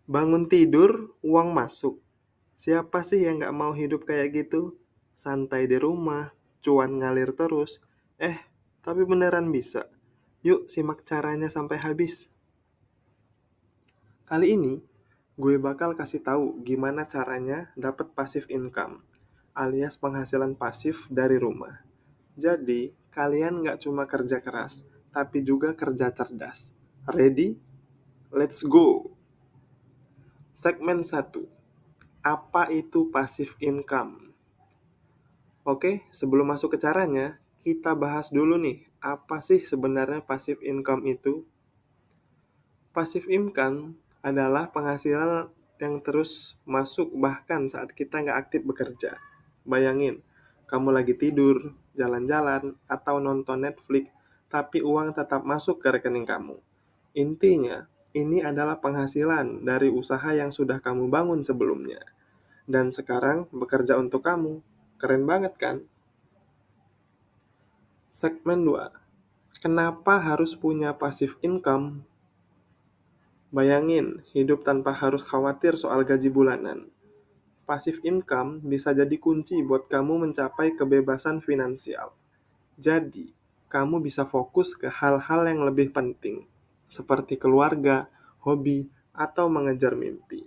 Bangun tidur, uang masuk. Siapa sih yang gak mau hidup kayak gitu? Santai di rumah, cuan ngalir terus. Tapi beneran bisa. Yuk simak caranya sampai habis. Kali ini, gue bakal kasih tahu gimana caranya dapat passive income, alias penghasilan pasif dari rumah. Jadi, kalian gak cuma kerja keras, tapi juga kerja cerdas. Ready? Let's go! Segmen 1. Apa itu passive income? Oke, sebelum masuk ke caranya, kita bahas dulu nih, apa sih sebenarnya passive income itu? Passive income adalah penghasilan yang terus masuk bahkan saat kita nggak aktif bekerja. Bayangin, kamu lagi tidur, jalan-jalan, atau nonton Netflix, tapi uang tetap masuk ke rekening kamu. Intinya, ini adalah penghasilan dari usaha yang sudah kamu bangun sebelumnya. Dan sekarang bekerja untuk kamu. Keren banget kan? Segmen 2. Kenapa harus punya passive income? Bayangin, hidup tanpa harus khawatir soal gaji bulanan. Passive income bisa jadi kunci buat kamu mencapai kebebasan finansial. Jadi, kamu bisa fokus ke hal-hal yang lebih penting, seperti keluarga, hobi, atau mengejar mimpi.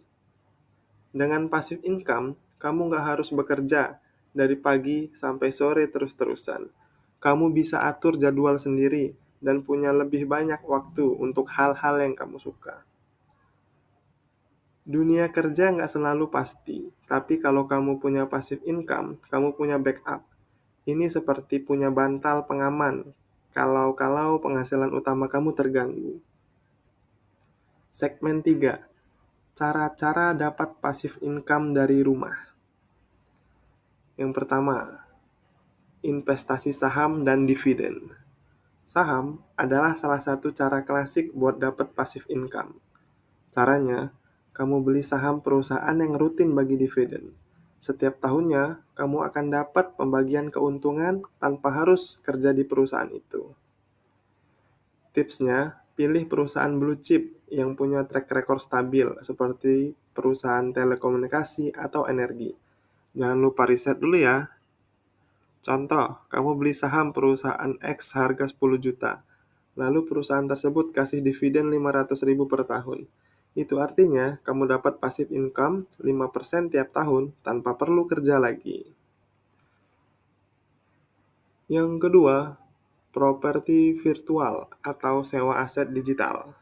Dengan passive income, kamu nggak harus bekerja dari pagi sampai sore terus-terusan. Kamu bisa atur jadwal sendiri dan punya lebih banyak waktu untuk hal-hal yang kamu suka. Dunia kerja nggak selalu pasti, tapi kalau kamu punya passive income, kamu punya backup. Ini seperti punya bantal pengaman, kalau penghasilan utama kamu terganggu. Segmen 3. Cara-cara dapat passive income dari rumah. Yang pertama, investasi saham dan dividen. Saham adalah salah satu cara klasik buat dapat passive income. Caranya, kamu beli saham perusahaan yang rutin bagi dividen. Setiap tahunnya, kamu akan dapat pembagian keuntungan tanpa harus kerja di perusahaan itu. Tipsnya, pilih perusahaan blue chip yang punya track record stabil seperti perusahaan telekomunikasi atau energi. Jangan lupa riset dulu ya. Contoh, kamu beli saham perusahaan X harga 10 juta, lalu perusahaan tersebut kasih dividen 500.000 per tahun. Itu artinya kamu dapat passive income 5% tiap tahun tanpa perlu kerja lagi. Yang kedua, properti virtual atau sewa aset digital.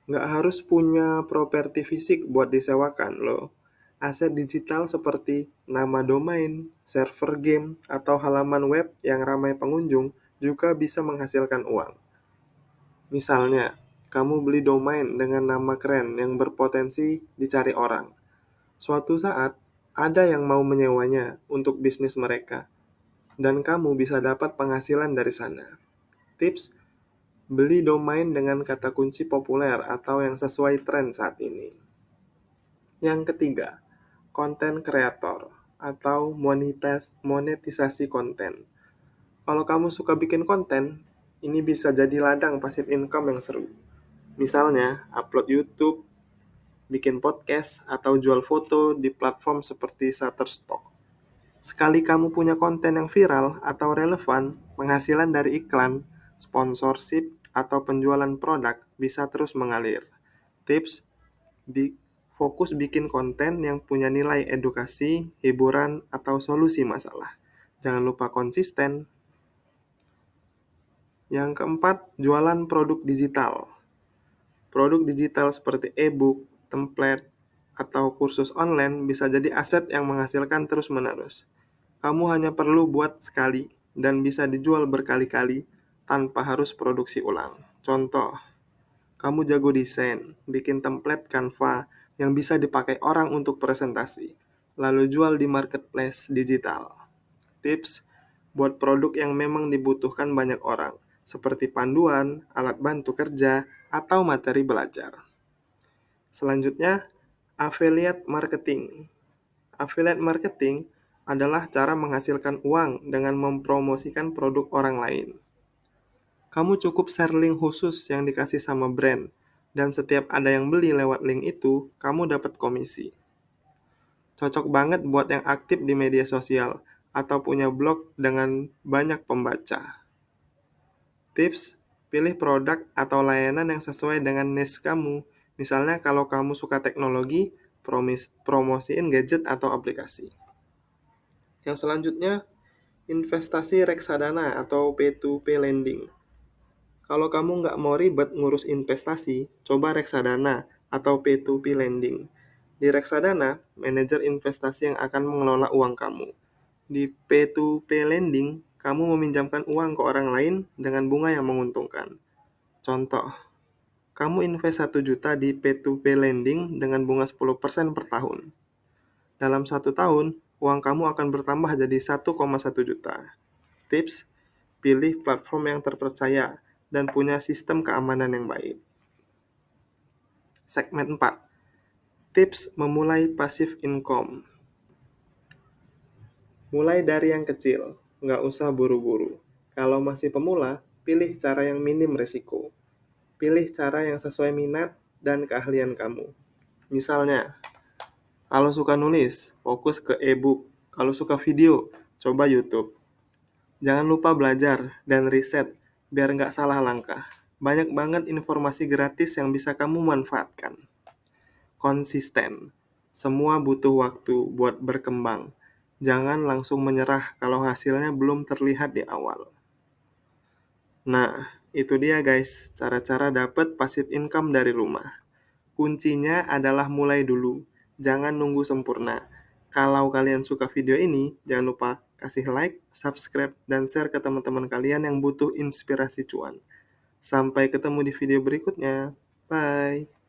Nggak harus punya properti fisik buat disewakan loh. Aset digital seperti nama domain, server game, atau halaman web yang ramai pengunjung juga bisa menghasilkan uang. Misalnya, kamu beli domain dengan nama keren yang berpotensi dicari orang. Suatu saat, ada yang mau menyewanya untuk bisnis mereka, dan kamu bisa dapat penghasilan dari sana. Tips, beli domain dengan kata kunci populer atau yang sesuai tren saat ini. Yang ketiga, konten kreator atau monetisasi konten. Kalau kamu suka bikin konten, ini bisa jadi ladang passive income yang seru. Misalnya, upload YouTube, bikin podcast, atau jual foto di platform seperti Shutterstock. Sekali kamu punya konten yang viral atau relevan, penghasilan dari iklan, sponsorship, atau penjualan produk bisa terus mengalir. Tips, fokus bikin konten yang punya nilai edukasi, hiburan, atau solusi masalah. Jangan lupa konsisten. Yang keempat, jualan produk digital. Produk digital seperti e-book, template, atau kursus online bisa jadi aset yang menghasilkan terus-menerus. Kamu hanya perlu buat sekali dan bisa dijual berkali-kali tanpa harus produksi ulang. Contoh, kamu jago desain, bikin template Canva yang bisa dipakai orang untuk presentasi, lalu jual di marketplace digital. Tips, buat produk yang memang dibutuhkan banyak orang, seperti panduan, alat bantu kerja, atau materi belajar. Selanjutnya, affiliate marketing. Affiliate marketing adalah cara menghasilkan uang dengan mempromosikan produk orang lain. Kamu cukup share link khusus yang dikasih sama brand, Dan setiap ada yang beli lewat link itu, kamu dapat komisi. Cocok banget buat yang aktif di media sosial atau punya blog dengan banyak pembaca. Tips, pilih produk atau layanan yang sesuai dengan niche kamu. Misalnya kalau kamu suka teknologi, promosiin gadget atau aplikasi. Yang selanjutnya, investasi reksadana atau P2P lending. Kalau kamu nggak mau ribet ngurus investasi, coba reksadana atau P2P lending. Di reksadana, manajer investasi yang akan mengelola uang kamu. Di P2P lending, kamu meminjamkan uang ke orang lain dengan bunga yang menguntungkan. Contoh, kamu invest 1 juta di P2P lending dengan bunga 10% per tahun. Dalam 1 tahun, uang kamu akan bertambah jadi 1,1 juta. Tips, pilih platform yang terpercaya dan punya sistem keamanan yang baik. Segmen 4. Tips memulai passive income. Mulai dari yang kecil, nggak usah buru-buru. Kalau masih pemula, pilih cara yang minim resiko. Pilih cara yang sesuai minat dan keahlian kamu. Misalnya, kalau suka nulis, fokus ke e-book. Kalau suka video, coba YouTube. Jangan lupa belajar dan riset, biar nggak salah langkah. Banyak banget informasi gratis yang bisa kamu manfaatkan. Konsisten. Semua butuh waktu buat berkembang. Jangan langsung menyerah kalau hasilnya belum terlihat di awal. Nah, itu dia guys, cara-cara dapat passive income dari rumah. Kuncinya adalah mulai dulu, jangan nunggu sempurna. Kalau kalian suka video ini, jangan lupa kasih like, subscribe, dan share ke teman-teman kalian yang butuh inspirasi cuan. Sampai ketemu di video berikutnya. Bye!